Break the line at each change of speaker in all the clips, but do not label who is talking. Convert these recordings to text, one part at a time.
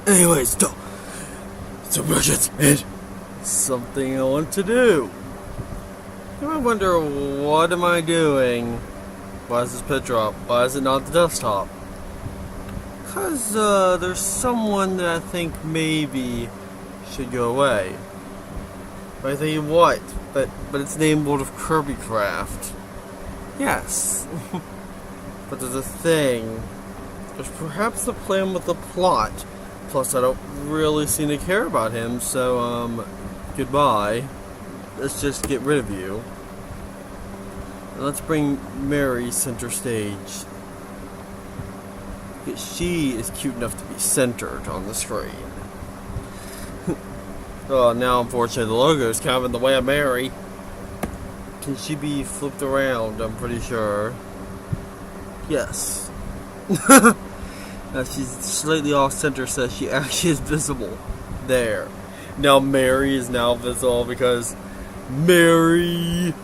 Anyways, so Bridget, and something I want to do. You might wonder, what am I doing? Why is this picture up? Why is it not the desktop? Because there's someone that I think maybe should go away. But I think what? But it's named World of Kirbycraft. Yes. But there's a thing. There's perhaps a plan with the plot. Plus, I don't really seem to care about him, so, goodbye. Let's just get rid of you. And let's bring Mary center stage. Because she is cute enough to be centered on the screen. Oh, now unfortunately the logo is kind of in the way of Mary. Can she be flipped around? I'm pretty sure. Yes. She's slightly off center, so she actually is visible. There. Now Mary is now visible because Mary.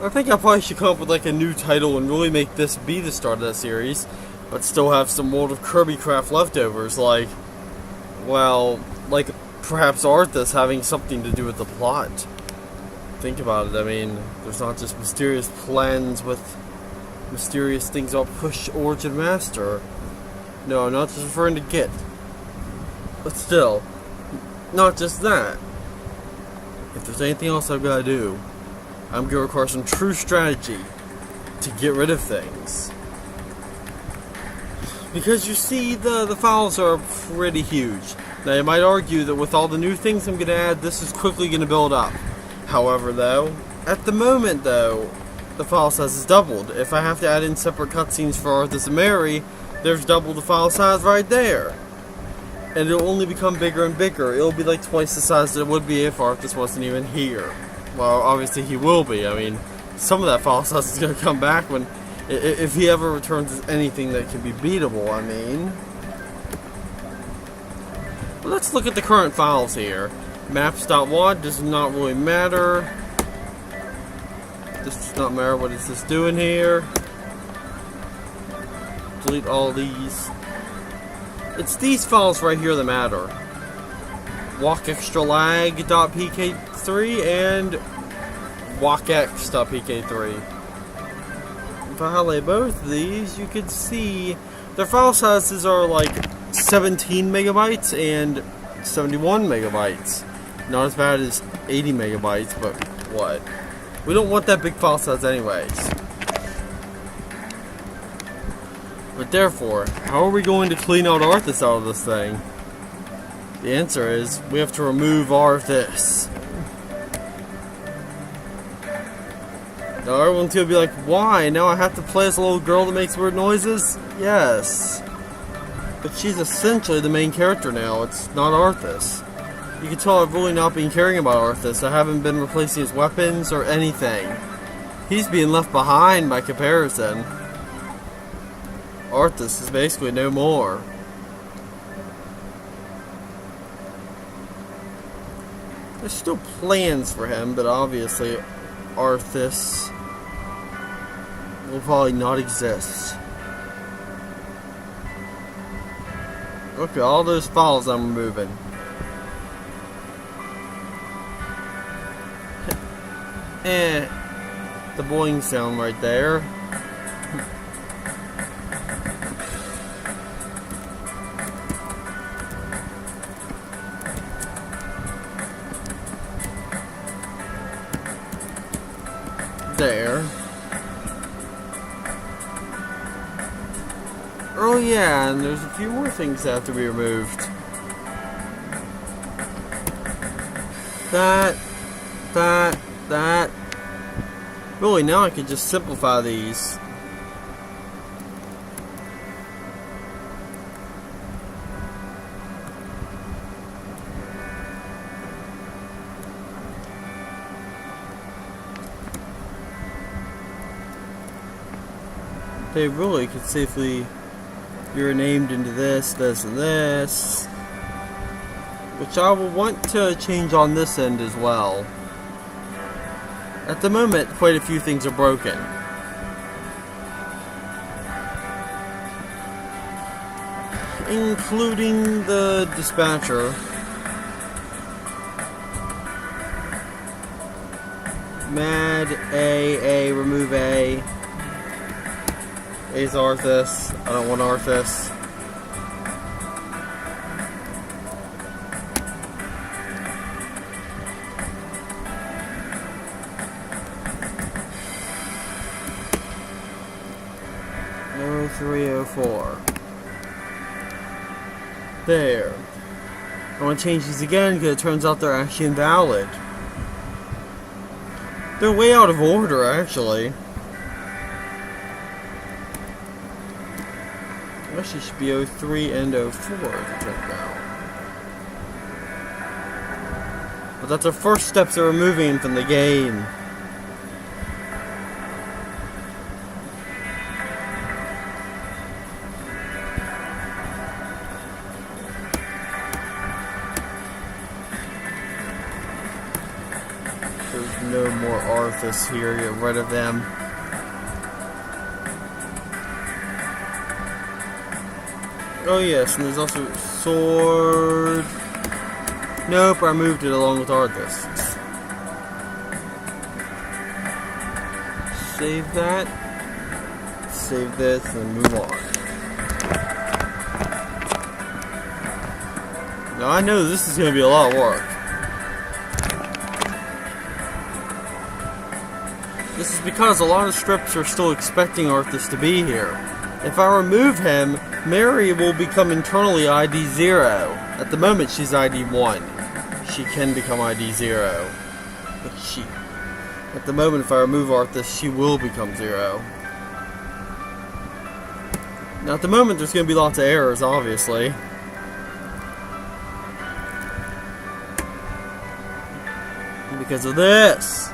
I think I probably should come up with like a new title and really make this be the start of that series, but still have some World of Kirbycraft leftovers, like, well, like perhaps Arthas having something to do with the plot. Think about it. I mean, there's not just mysterious plans with mysterious things about push Origin Master. No, I'm not just referring to Git. But still, not just that. If there's anything else I've got to do, I'm going to require some true strategy to get rid of things. Because you see, the files are pretty huge. Now you might argue that with all the new things I'm going to add, this is quickly going to build up. However though, at the moment though, the file size is doubled. If I have to add in separate cutscenes for Arthas and Mary, there's double the file size right there. And it'll only become bigger and bigger. It'll be like twice the size that it would be if Arthas wasn't even here. Well, obviously he will be. I mean, some of that file size is going to come back when, if he ever returns anything that can be beatable, I mean. But let's look at the current files here. Maps.wad does not really matter. This does not matter. What is this doing here? Delete all these. It's these files right here that matter. walkextralag.pk3 and walkx.pk3. If I highlight both of these, you can see their file sizes are like 17 megabytes and 71 megabytes. Not as bad as 80 megabytes, but what? We don't want that big file size anyways. But therefore, how are we going to clean out Arthas out of this thing? The answer is, we have to remove Arthas. Now everyone's gonna be like, why? Now I have to play as a little girl that makes weird noises? Yes. But she's essentially the main character now, it's not Arthas. You can tell I've really not been caring about Arthas. I haven't been replacing his weapons or anything. He's being left behind by comparison. Arthas is basically no more. There's still plans for him, but obviously Arthas will probably not exist. Look at all those files I'm removing. The boing sound right there. There. Oh yeah, and there's a few more things that have to be removed. That. Really, now I can just simplify these. They really could safely be renamed into this, this, and this. Which I will want to change on this end as well. At the moment, quite a few things are broken. including the dispatcher. Mad A, remove A. A's Arthas. I don't want Arthas. No 304. There. I want to change these again because it turns out they're actually invalid. They're way out of order, actually. Actually, should be 03 and 04 if it turns out. But that's our first steps of removing him from the game. There's no more Arthas here, get rid of them. Oh yes, and there's also sword. Nope, I moved it along with Arthas. Save that. Save this and move on. Now I know this is going to be a lot of work. This is because a lot of strips are still expecting Arthas to be here. If I remove him, Mary will become internally ID 0. At the moment she's ID 1. She can become ID 0. But at the moment if I remove Arthas, she will become 0. Now at the moment there's going to be lots of errors, obviously. Because of this.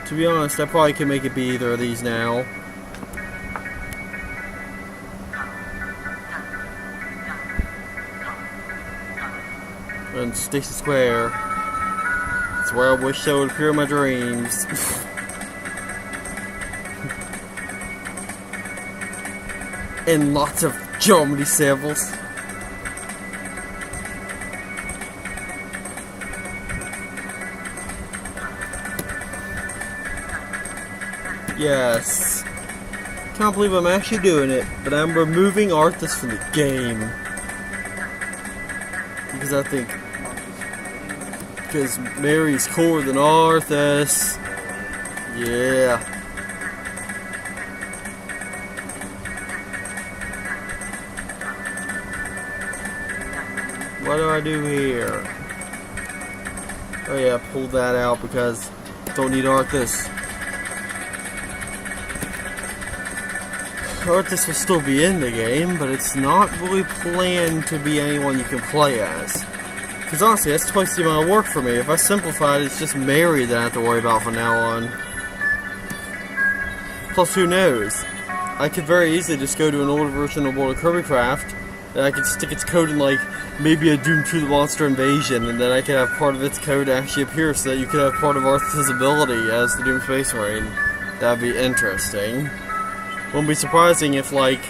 To be honest, I probably can make it be either of these now. And Stacy Square. It's where I wish I would appear in my dreams. And lots of Germany samples. Yes. Can't believe I'm actually doing it, but I'm removing Arthas from the game. Because I think... Because Mary's cooler than Arthas. Yeah. What do I do here? Oh yeah, pull that out because don't need Arthas. Arthas will still be in the game, but it's not really planned to be anyone you can play as. Because honestly, that's twice the amount of work for me. If I simplify it, it's just Mary that I have to worry about from now on. Plus, who knows? I could very easily just go to an older version of Kirbycraft, and I could stick its code in, like, maybe a Doom 2 the Monster Invasion, and then I could have part of its code actually appear so that you could have part of Arthas' ability as the Doom Space Marine. That'd be interesting. Wouldn't be surprising if, like,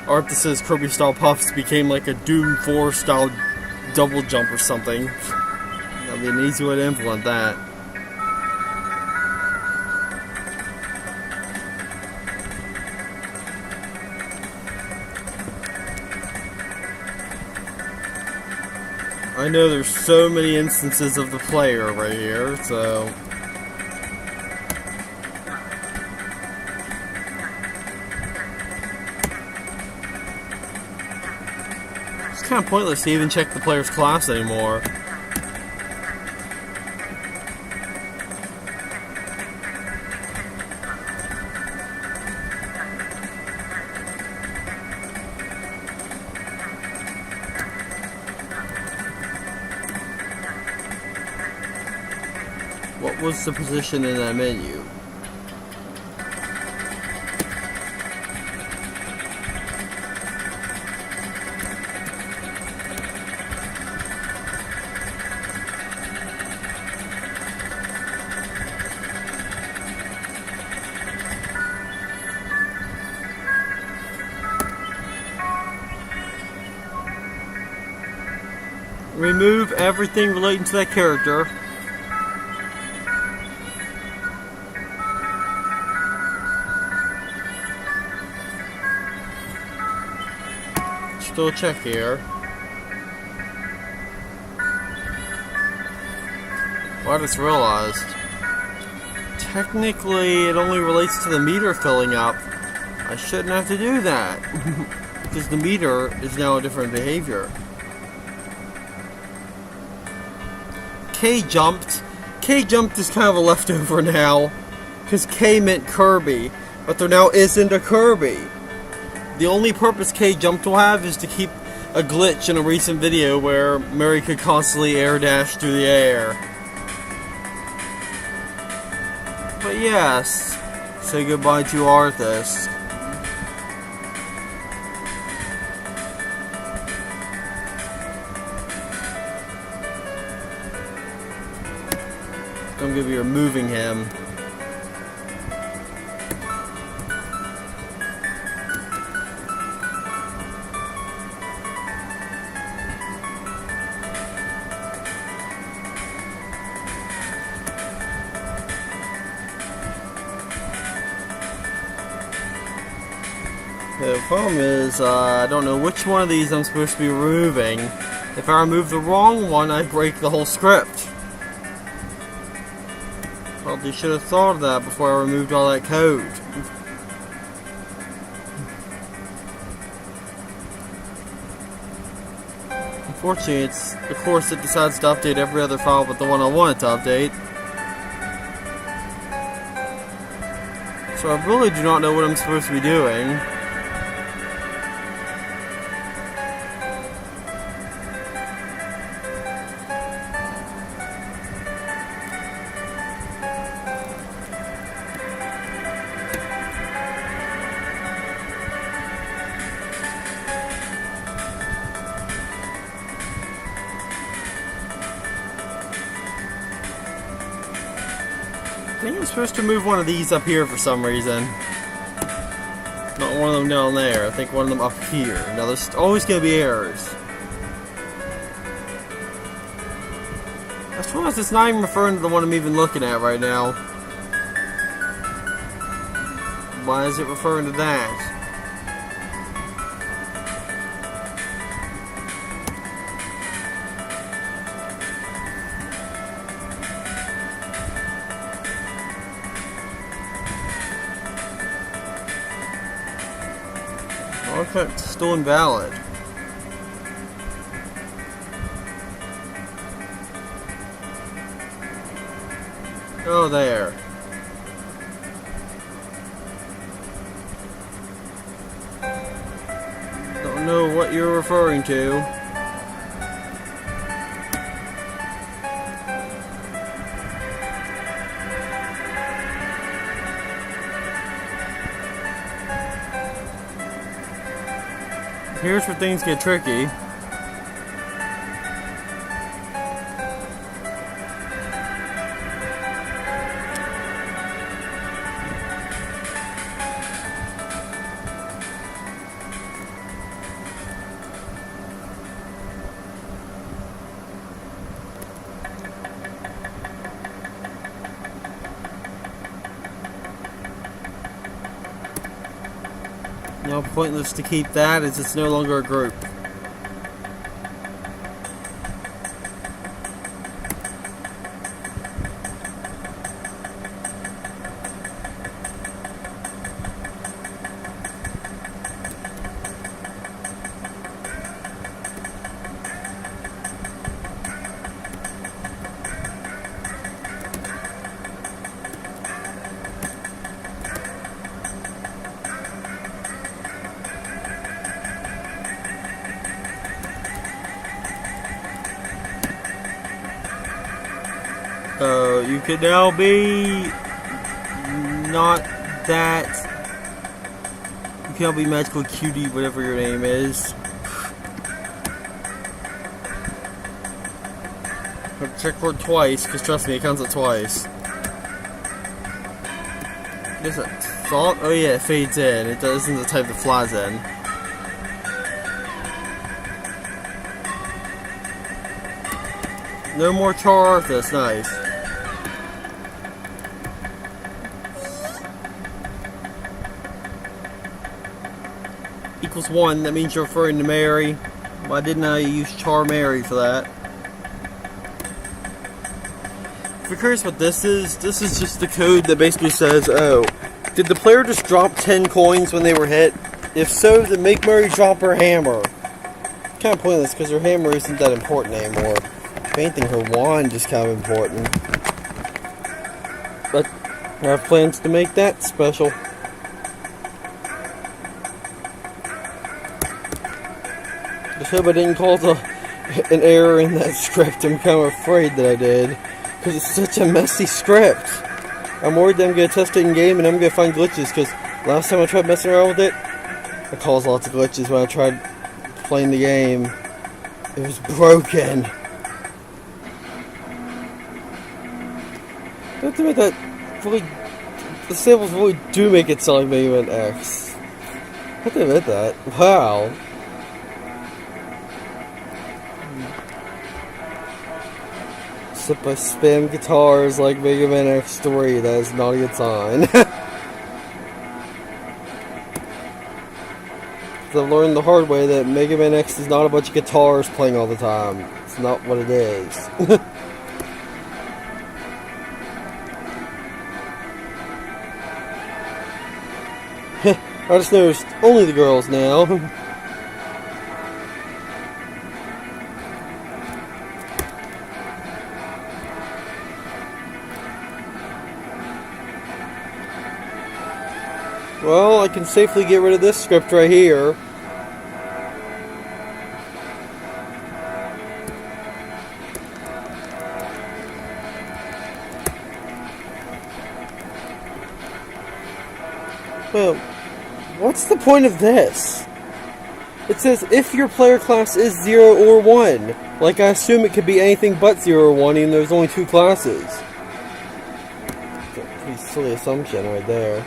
Arthas' Kirby-style puffs became like a Doom 4-style double jump or something. That'd be an easy way to implement that. I know there's so many instances of the player right here, so... It's kind of pointless to even check the player's class anymore. What was the position in that menu? remove everything relating to that character. Still check here. Well, I just realized. Technically, it only relates to the meter filling up. I shouldn't have to do that. Because the meter is now a different behavior. K jumped. K jumped is kind of a leftover now. Because K meant Kirby. But there now isn't a Kirby. The only purpose K jumped will have is to keep a glitch in a recent video where Mary could constantly air dash through the air. But yes, say goodbye to Arthas. I'm going to be removing him. The problem is, I don't know which one of these I'm supposed to be removing. If I remove the wrong one, I break the whole script. Probably should have thought of that before I removed all that code. Unfortunately, of course, it decides to update every other file but the one I want it to update. So I really do not know what I'm supposed to be doing. I think I'm supposed to move one of these up here for some reason. Not one of them down there. I think one of them up here. Now there's always going to be errors. I suppose it's not even referring to the one I'm even looking at right now. Why is it referring to that? Okay, it's still invalid. Oh, there. Don't know what you're referring to. Here's where things get tricky. Now, pointless to keep that as it's no longer a group. You can now be not that. You can now be Magical Cutie, whatever your name is. I'll check for it twice, because trust me, it counts it twice. Is it thought? Oh yeah, it fades in. It isn't the type that flies in. No more Char Arthas, nice. Equals 1, that means you're referring to Mary. Why didn't I use Char Mary for that? If you're curious what this is just the code that basically says, oh, did the player just drop 10 coins when they were hit? If so, then make Mary drop her hammer. Kind of pointless because her hammer isn't that important anymore. If anything, her wand is kind of important. But I have plans to make that special. Just hope I didn't cause an error in that script. I'm kind of afraid that I did. Because it's such a messy script. I'm worried that I'm going to test it in game and I'm going to find glitches. Because last time I tried messing around with it, I caused lots of glitches when I tried playing the game. It was broken. I have to admit that really, the samples really do make it sound like Mega Man X. I have to admit that. Wow. Except I spam guitars like Mega Man X3, that is not a good sign. I've learned the hard way that Mega Man X is not a bunch of guitars playing all the time. It's not what it is. I just noticed only the girls now. Well, I can safely get rid of this script right here. Well, what's the point of this? It says if your player class is 0 or 1. Like, I assume it could be anything but 0 or 1, even though there's only 2 classes. That's a pretty silly assumption right there.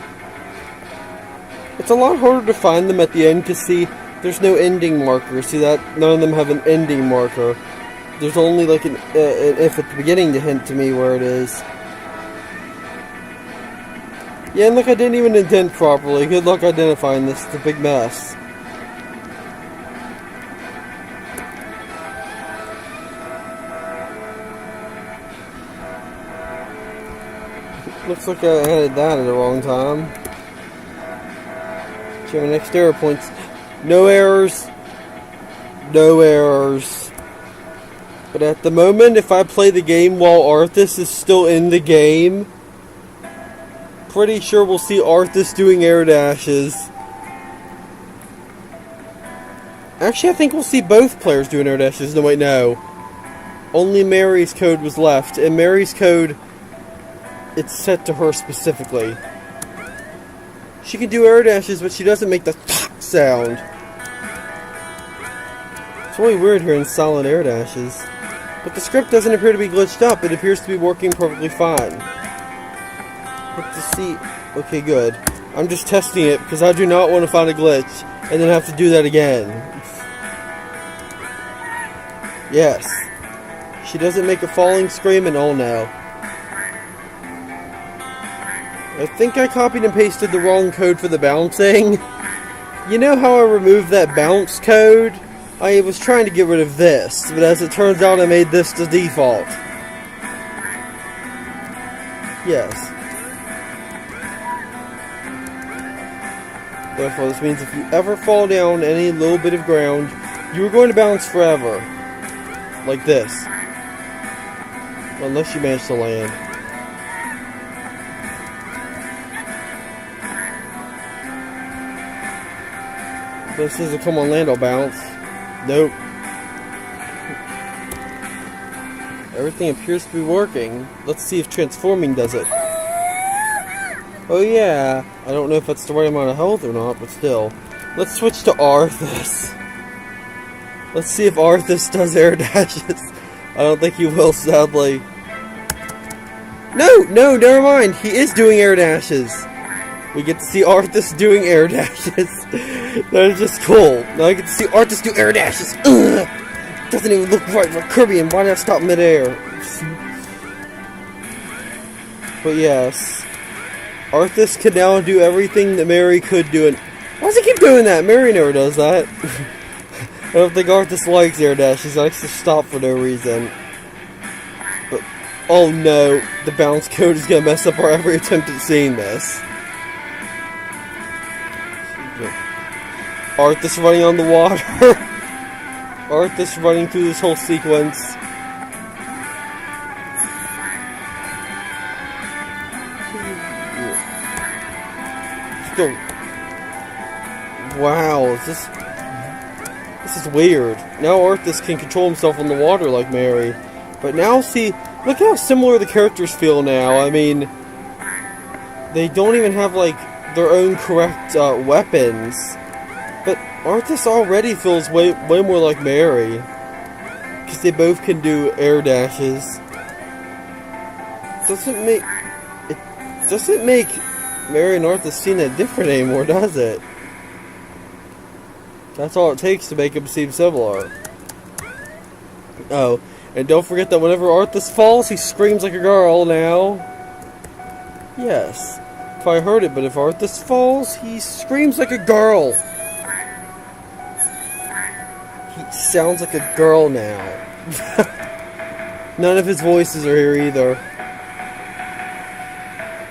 It's a lot harder to find them at the end, because see, there's no ending marker. See that? None of them have an ending marker. There's only like an if at the beginning to hint to me where it is. Yeah, and look, I didn't even indent properly. Good luck identifying this. It's a big mess. Looks like I added that at the wrong time. Show my next error points. No errors. No errors. But at the moment, if I play the game while Arthas is still in the game, pretty sure we'll see Arthas doing air dashes. Actually, I think we'll see both players doing air dashes. No, wait, no. Only Mary's code was left. And Mary's code, it's set to her specifically. She can do air dashes, but she doesn't make the sound. It's really weird hearing silent air dashes. But the script doesn't appear to be glitched up. It appears to be working perfectly fine. Let's see. Okay, good. I'm just testing it because I do not want to find a glitch and then have to do that again. Yes. She doesn't make a falling scream, and oh no. I think I copied and pasted the wrong code for the bouncing. You know how I removed that bounce code? I was trying to get rid of this, but as it turns out I made this the default. Yes. Therefore, this means if you ever fall down any little bit of ground, you are going to bounce forever. Like this. Unless you manage to land. This is a come on land, I'll bounce. Nope. Everything appears to be working. Let's see if transforming does it. Oh yeah. I don't know if that's the right amount of health or not, but still. Let's switch to Arthas. Let's see if Arthas does air dashes. I don't think he will, sadly. No, never mind. He is doing air dashes. We get to see Arthas doing air dashes. That is just cool. Now I get to see Arthas do air dashes. Ugh. Doesn't even look right for Kirby, and why not stop midair? But yes, Arthas can now do everything that Mary could do, and why does he keep doing that? Mary never does that. I don't think Arthas likes air dashes. He likes to stop for no reason. But, oh no, the bounce code is gonna mess up our every attempt at seeing this. Arthas running on the water. Arthas running through this whole sequence. Wow, this is weird. Now Arthas can control himself on the water like Mary. But now see, look how similar the characters feel now. I mean, they don't even have like their own correct weapons. But Arthas already feels way more like Mary. Because they both can do air dashes. It doesn't make Mary and Arthas seem that different anymore, does it? That's all it takes to make them seem similar. Oh, and don't forget that whenever Arthas falls, he screams like a girl now. Yes, if I heard it, but if Arthas falls, he screams like a girl. He sounds like a girl now. None of his voices are here either.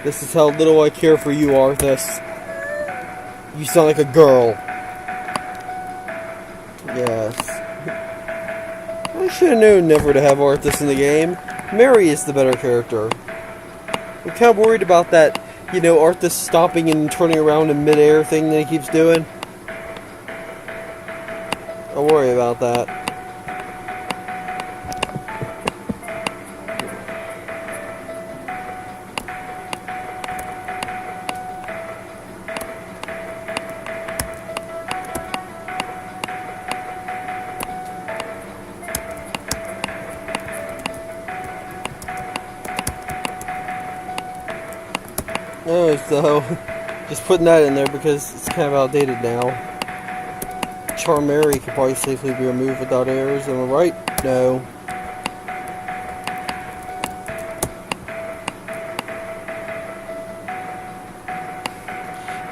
This is how little I care for you, Arthas. You sound like a girl. Yes. I should have known never to have Arthas in the game. Mary is the better character. I'm kind of worried about that, you know, Arthas stopping and turning around in midair thing that he keeps doing. I worry about that. Oh, so just putting that in there because it's kind of outdated now. Charm Mary could probably safely be removed without errors. Am I right? No.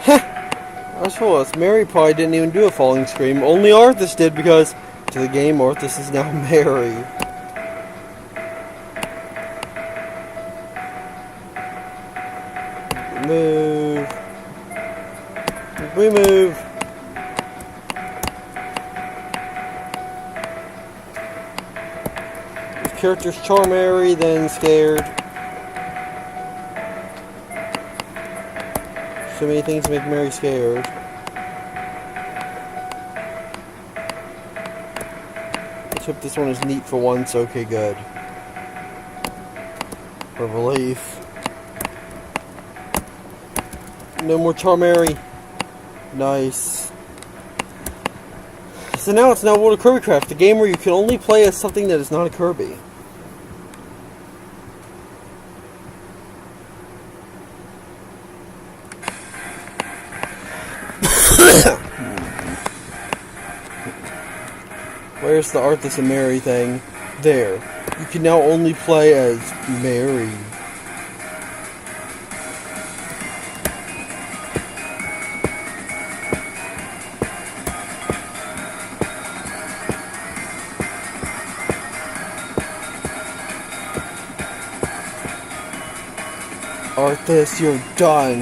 I suppose Mary probably didn't even do a falling scream. Only Arthas did because to the game Arthas is now Mary. Move. We move. If characters charm Mary, then scared. So many things make Mary scared. Let's hope this one is neat for once. Okay, good. For relief. No more Charmary. Nice. So now it's World of Kirbycraft, a game where you can only play as something that is not a Kirby. Where's the Arthas and Mary thing? There. You can now only play as Mary. Arthas, you're done.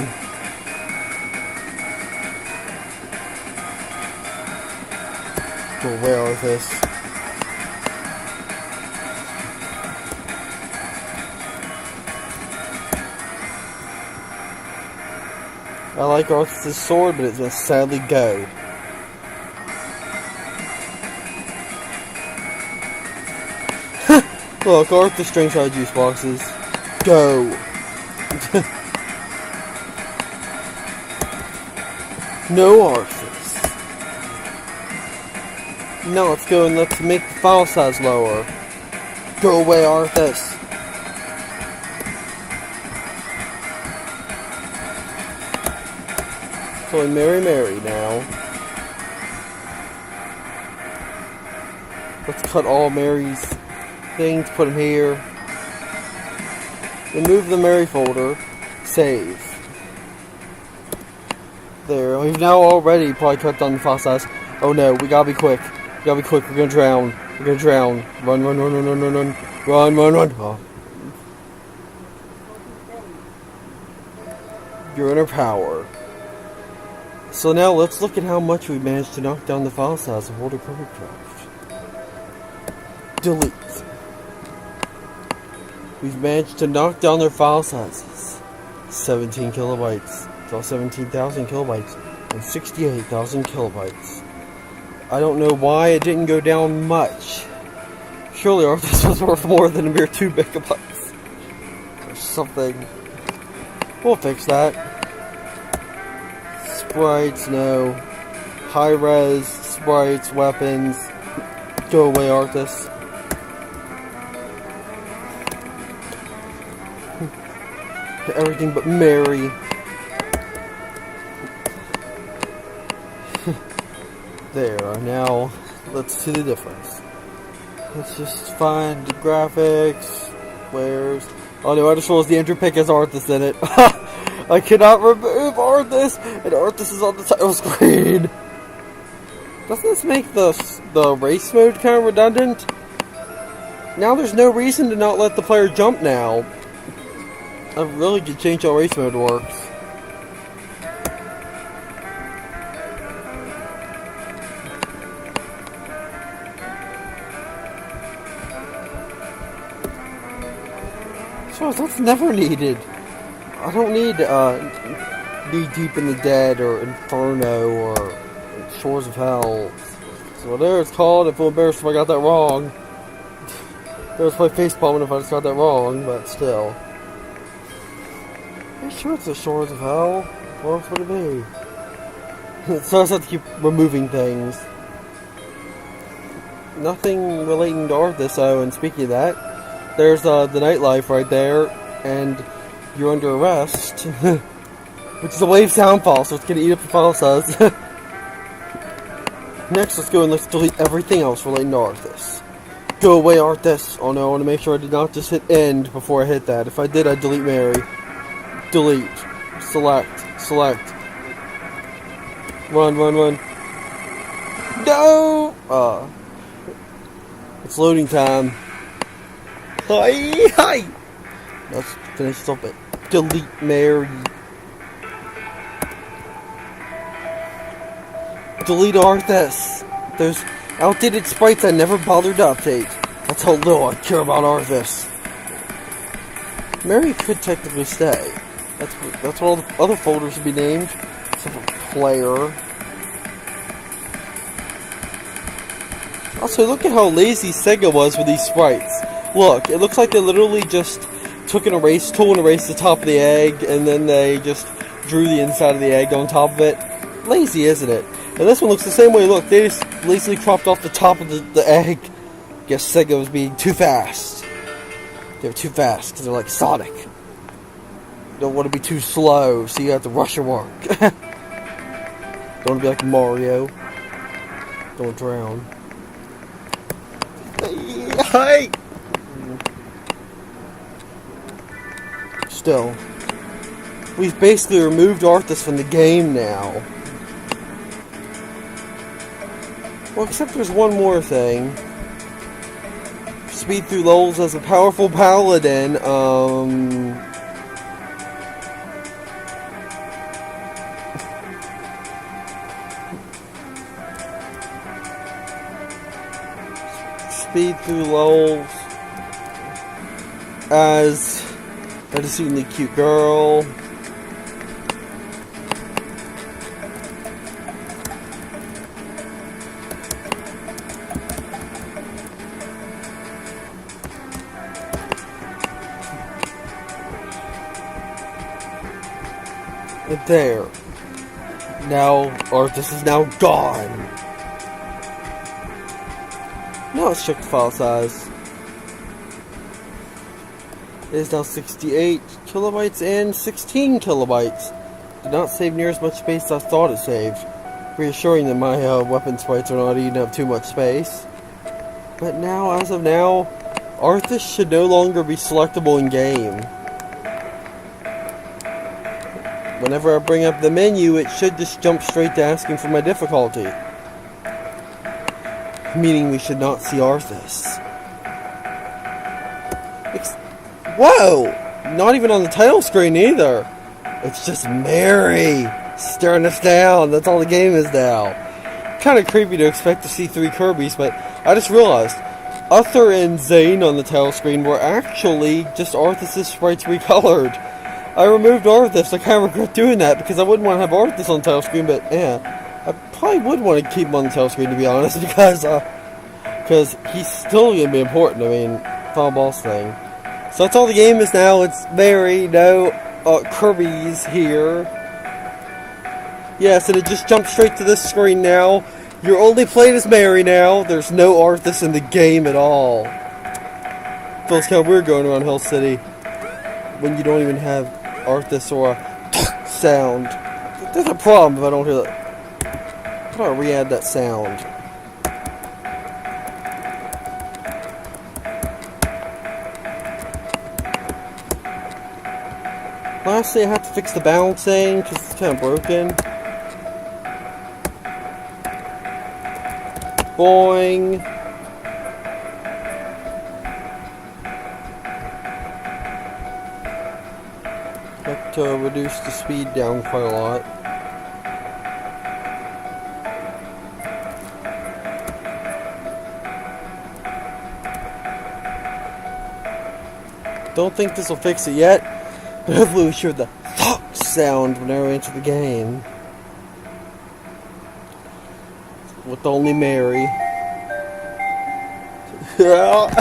Go away, Arthas. I like Arthas' sword, but it must sadly go. Look, Arthas drinks out of juice boxes. Go. No Arthas. Now let's go and let's make the file size lower. Go away, Arthas. It's only Mary now. Let's cut all Mary's things, put them here. Remove the Mary folder. Save. There. We've now already probably cut down the file size. Oh no, we gotta be quick. We gotta be quick. We're gonna drown. We're gonna drown. Run, run, run, run, run, run, run. Run, run, run. Oh. Your inner power. So now let's look at how much we managed to knock down the file size of older Kirbycraft. Delete. We've managed to knock down their file sizes. 17 kilobytes. So 17,000 kilobytes. And 68,000 kilobytes. I don't know why it didn't go down much. Surely Arthas was worth more than a mere 2 megabytes. Or something. We'll fix that. Sprites, no. High-res, sprites, weapons. Go away, Arthas. Everything but Mary. There, now let's see the difference. Let's just find the graphics. Where's... Oh no, I just realized the entry pick has Arthas in it. I cannot remove Arthas, and Arthas is on the title screen. Doesn't this make the race mode kind of redundant? Now there's no reason to not let the player jump now. I really could change how race mode works. So that's never needed. I don't need Knee Deep in the Dead or Inferno or Shores of Hell. So whatever it's called, I feel embarrassed if I got that wrong. There's my facepalming if I just got that wrong, but still. Are you sure it's the Shores of Hell? What else would it be? So I just have to keep removing things. Nothing relating to Arthas, oh, and speaking of that, there's the nightlife right there, and you're under arrest, which is a wave sound file, so it's going to eat up the file size. Next, let's go and let's delete everything else relating to Arthas. Go away, Arthas. Oh no, I want to make sure I did not just hit end before I hit that. If I did, I'd delete Mary. Delete. Select. Select. Run, run, run. No! It's loading time. Hi, hi! Let's finish stop it. Delete Mary. Delete Arthas. Those outdated sprites I never bothered to update. That's how little I care about Arthas. Mary could technically stay. That's what all the other folders should be named. Except for player. Also, look at how lazy Sega was with these sprites. Look, it looks like they literally just took an erase tool and erased the top of the egg, and then they just drew the inside of the egg on top of it. Lazy, isn't it? And this one looks the same way. Look, they just lazily cropped off the top of the egg. Guess Sega was being too fast. They were too fast, because they're like Sonic. Don't want to be too slow, so you have to rush your work. Don't want to be like Mario. Don't drown. Hey! Still, we've basically removed Arthas from the game now. Well, except there's one more thing. Speed through levels as a powerful paladin, speed through levels as a decently cute girl. And there. Now, Arthas is now gone. Now let's check the file size. It is now 68 kilobytes and 16 kilobytes. Did not save near as much space as I thought it saved. Reassuring that my weapon sprites are not eating up too much space. But now, as of now, Arthas should no longer be selectable in game. Whenever I bring up the menu, it should just jump straight to asking for my difficulty. Meaning we should not see Arthas. Whoa! Not even on the title screen either. It's just Mary staring us down. That's all the game is now. Kind of creepy to expect to see 3 Kirbys, but I just realized Arthur and Zane on the title screen were actually just Arthas' sprites recolored. I removed Arthas. I kind of regret doing that because I wouldn't want to have Arthas on the title screen, but yeah, I probably would want to keep him on the title screen, to be honest, because he's still going to be important. I mean, final boss thing. So that's all the game is now. It's Mary, no Kirby's here. Yes, and it just jumped straight to this screen now. You're only playing as Mary now. There's no Arthas in the game at all. Feels kind of weird going around Hell City when you don't even have Arthas or a sound. There's a problem if I don't hear that. I'm gonna re-add that sound. Lastly, I have to fix the balancing because it's kind of broken. Boing. Have to reduce the speed down quite a lot. Don't think this will fix it yet, but hopefully we hear the thunk sound whenever we enter the game. With only Mary. But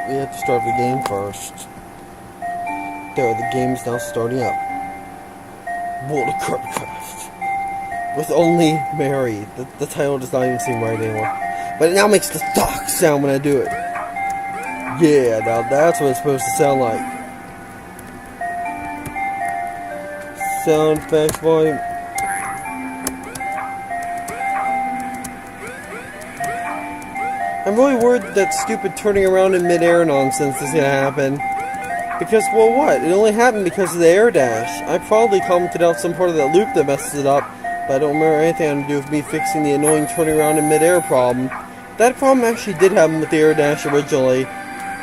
we have to start the game first. There, the game is now starting up. World of Kirbycraft. With only Mary. The title does not even seem right anymore. But it now makes the thunk sound when I do it. Yeah, now that's what it's supposed to sound like. Sound effects volume. I'm really worried that stupid turning around in midair nonsense is gonna happen. Because, well, what? It only happened because of the air dash. I probably commented out some part of that loop that messes it up, but I don't remember anything having to do with me fixing the annoying turning around in midair problem. That problem actually did happen with the air dash originally.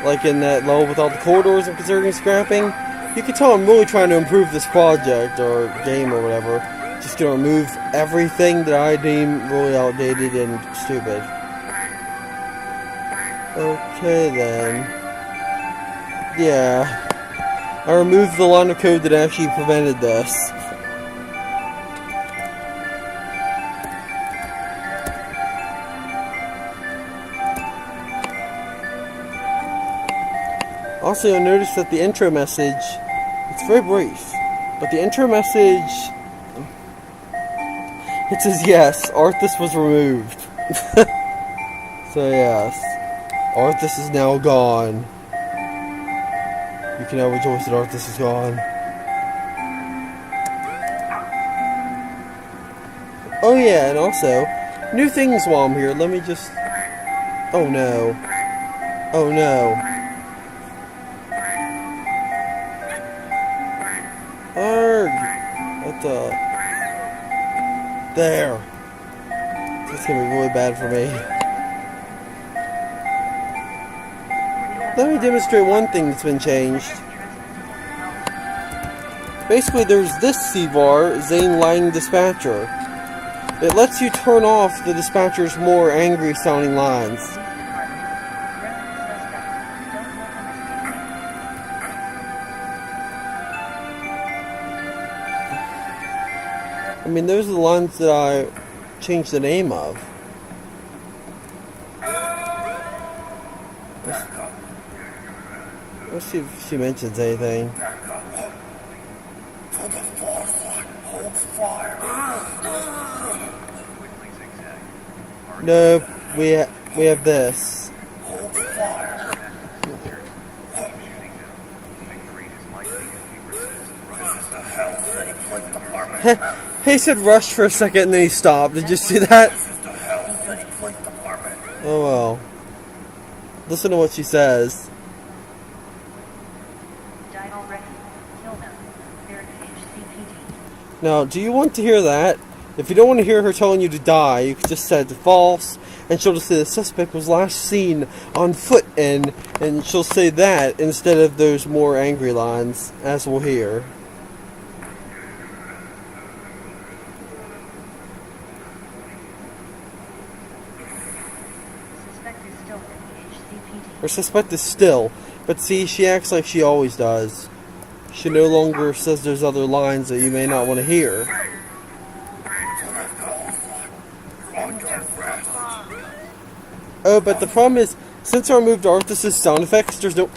Like in that level with all the corridors I'm considering scrapping. You can tell I'm really trying to improve this project, or game, or whatever. Just gonna remove everything that I deem really outdated and stupid. Okay then. Yeah. I removed the line of code that actually prevented this. Also, you'll notice that the intro message, it's very brief, but the intro message, it says yes, Arthas was removed. So yes, Arthas is now gone. You can now rejoice that Arthas is gone. Oh yeah, and also, new things while I'm here, let me just, oh no, oh no. Arg! What the? There! This is gonna be really bad for me. Let me demonstrate one thing that's been changed. Basically, there's this C-bar, Zane Lying Dispatcher. It lets you turn off the dispatcher's more angry sounding lines. I mean, those are the lines that I changed the name of. Let's see if she mentions anything. Nope, we have this. He said rush for a second and then he stopped. Did you see that? Oh well. Listen to what she says.
Died already. Kill them. They're in HCPD.
Now, do you want to hear that? If you don't want to hear her telling you to die, you can just say false, and she'll just say the suspect was last seen on foot, and she'll say that instead of those more angry lines, as we'll hear. Her suspect is still, but see, she acts like she always does. She no longer says those other lines that you may not want to hear. Oh, but the problem is, since I removed Arthas' sound effects, there's no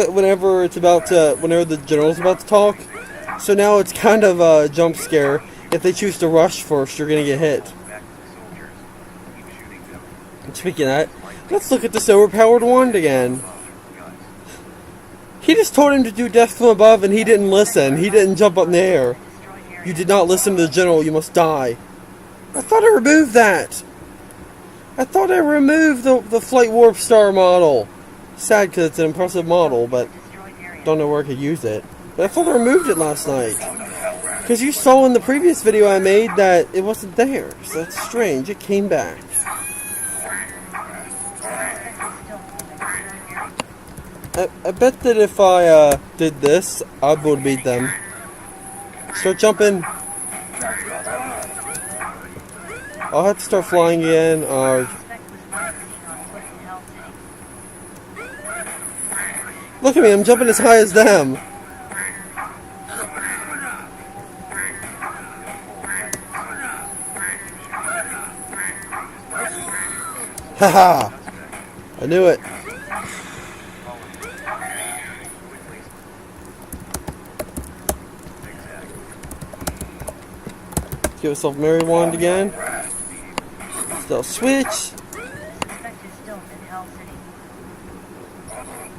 whenever the general's about to talk. So now it's kind of a jump scare. If they choose to rush first, you're gonna get hit. And speaking of that, let's look at this overpowered wand again. He just told him to do death from above and he didn't listen. He didn't jump up in the air. You did not listen to the general, you must die. I thought I removed that. I thought I removed the Flight Warp Star model. Sad because it's an impressive model, but don't know where I could use it. But I thought I removed it last night. Because you saw in the previous video I made that it wasn't there. So that's strange, it came back. I bet that if I did this, I would beat them. Start jumping. I'll have to start flying again. Look at me, I'm jumping as high as them. Haha! I knew it. Give yourself Mary wand again. Still switch.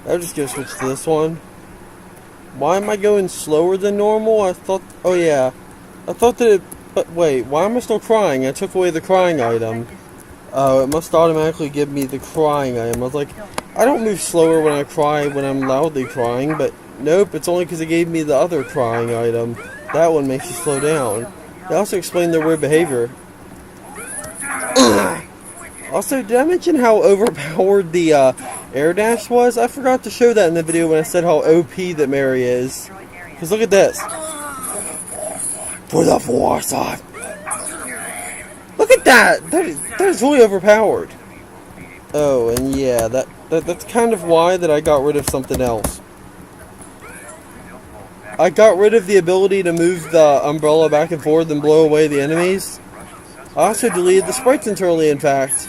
I'll just go switch to this one. Why am I going slower than normal? I thought, oh yeah. I thought that it, but wait, why am I still crying? I took away the crying item. Oh, it must automatically give me the crying item. I was like, I don't move slower when I cry when I'm loudly crying, but nope, it's only because it gave me the other crying item. That one makes you slow down. They also explained their weird behavior. Also, did I mention how overpowered the air dash was? I forgot to show that in the video when I said how OP that Mary is. Because look at this. For the force on. Look at that! That is really overpowered. Oh, and yeah, that's kind of why that I got rid of something else. I got rid of the ability to move the umbrella back and forth and blow away the enemies. I also deleted the sprites entirely, in fact.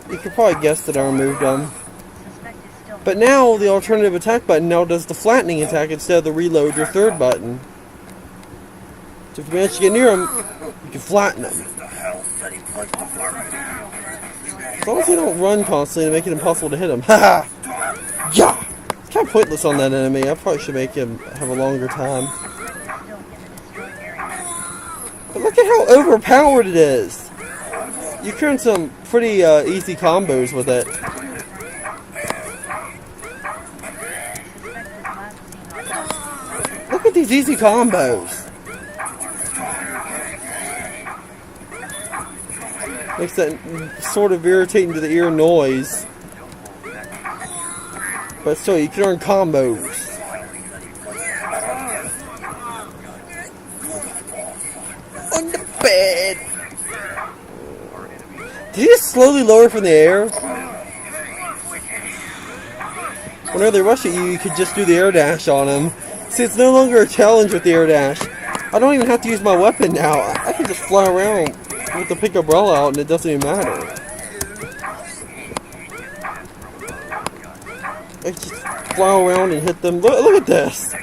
You could probably guess that I removed them. But now, the alternative attack button now does the flattening attack instead of the reload or third button. So if you manage to get near them, you can flatten them. As long as they don't run constantly to make it impossible to hit them. Haha! Yeah! It's kind of pointless on that enemy. I probably should make him have a longer time. But look at how overpowered it is! You can earn some pretty easy combos with it. Look at these easy combos! Makes that sort of irritating to the ear noise. But still, you can earn combos. On the bed! Did he just slowly lower from the air? Whenever they rush at you, you could just do the air dash on him. See, it's no longer a challenge with the air dash. I don't even have to use my weapon now. I can just fly around with the pink umbrella out and it doesn't even matter. I just fly around and hit them. Look at this.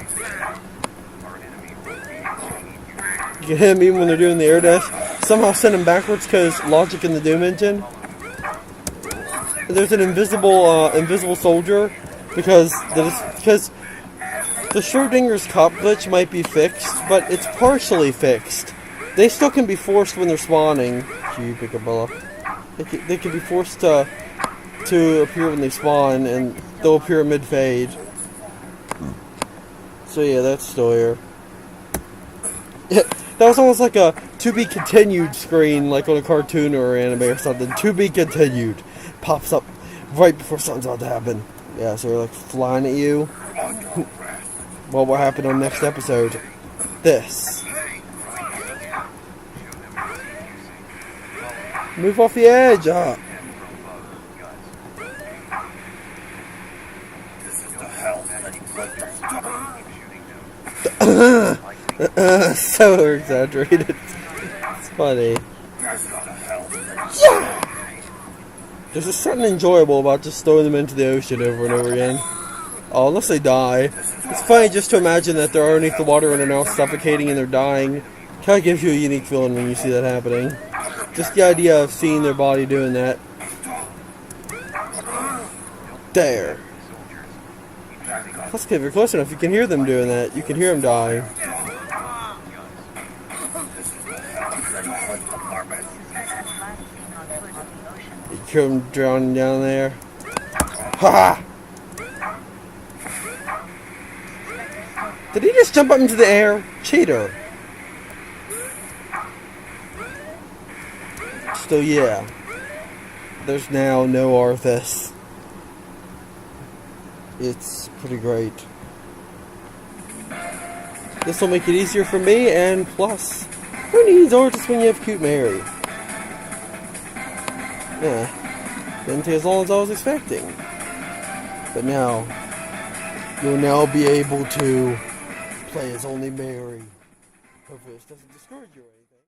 You can hit them even when they're doing the air dash. Somehow send them backwards because logic in the Doom engine. There's an invisible soldier because the Schrodinger's cop glitch might be fixed, but it's partially fixed. They still can be forced when they're spawning. Gee, Pickabella. They can be forced to appear when they spawn, and they'll appear mid-fade. So yeah, that's still here. That was almost like a to be continued screen, like on a cartoon or anime or something. To be continued. Pops up right before something's about to happen. Yeah, so they're like flying at you. What will happen on next episode? This. Move off the edge! So exaggerated. It's funny. Yeah! There's just something enjoyable about just throwing them into the ocean over and over again. Oh, unless they die. It's funny just to imagine that they're underneath the water and they're now suffocating and they're dying. Kind of gives you a unique feeling when you see that happening. Just the idea of seeing their body doing that. There. Plus, if you're close enough, you can hear them doing that. You can hear them dying. You hear them drowning down there. Ha! Did he just jump up into the air? Cheater. So yeah, there's now no Arthas. It's pretty great. This will make it easier for me, and plus, who needs Arthas when you have cute Mary? Yeah, didn't take as long as I was expecting. But now, you'll now be able to play as only Mary. Hopefully this doesn't discourage you or anything.